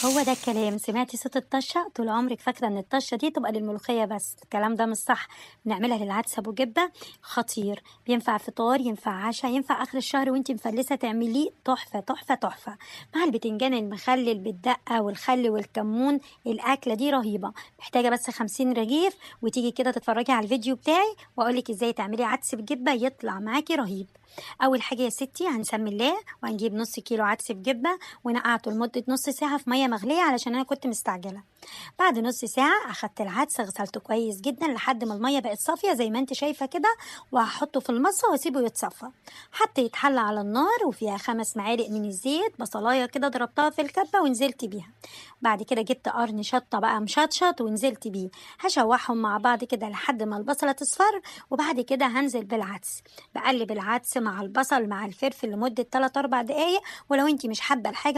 هو ده الكلام. سمعتي صوت الطشة؟ طول عمرك فاكرة ان الطشة دي تبقى للملوخية بس. الكلام ده مش صح. بنعملها للعدس ابو جبة. خطير، بينفع فطار، ينفع عشاء، ينفع اخر الشهر وانتي مفلسة تعمليه تحفة تحفة تحفة، مع البتنجان المخلل بالدقة والخل والكمون. الاكلة دي رهيبة. محتاجة بس 50 رغيف، وتيجي كده تتفرجي على الفيديو بتاعي واقولك ازاي تعملي عدس بجبة يطلع معاكي رهيب. اول حاجة يا ستي هنسمي الله، وهنجيب نص كيلو عدس بجبة ونقعته لمدة نص ساعة في مية مغلية علشان أنا كنت مستعجلة. بعد نص ساعة أخدت العدس غسلته كويس جدا لحد ما المية بقت صافية زي ما انت شايفة كده، وهحطه في المصفى واسيبه يتصفى. حتى يتحلى على النار وفيها 5 معالق من الزيت. بصلاية كده ضربتها في الكبة ونزلت بيها. بعد كده جبت قرن شطة بقى مشطشط ونزلت بيه. هشوحهم مع بعض كده لحد ما البصلة تصفر، وبعد كده هنزل بالعدس. بقلب العدس مع البصل مع الفلفل لمدة 3 4 دقايق. ولو انت مش حابة الحاجة